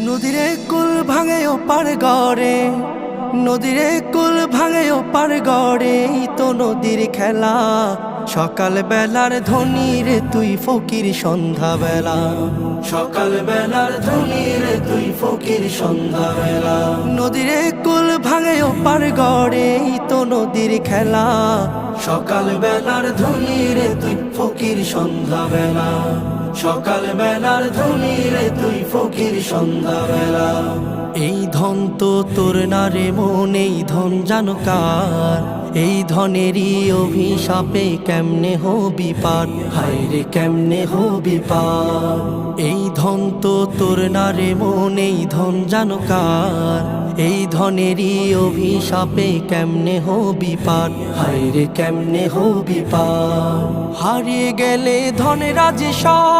নদীরে কুল ভাঙে ও পার গড়ে, নদীরে কুল ভাঙে ও পার গড়ে, এই তো নদীর খেলা। সকাল বেলার ধনী রে তুই ফকির সন্ধ্যা বেলা, সকাল বেলার ধনী রে তুই ফকির সন্ধ্যা বেলা। নদীরে কুল ভাঙে ও পার গড়ে, এই তো নদীর খেলা। সকাল বেলার ধনী রে তুই ফকির সন্ধ্যা বেলা, সকাল বেলার ধনী রে তুই ফকির সন্ধ্যা বেলা। এই ধন তো তোর না রে মন, এই ধন জানো কার? এই ধনেরই অভিশাপে কেমনে হবি পার, হায় রে কেমনে হবি পার। এই ধন তো তোর না রে মন, এই ধন জানো কার? এই ধনেরই অভিশাপে কেমনে হবি পার, হায় রে কেমনে হবি পার। হারিয়ে গেলে ধনেরা যে সব,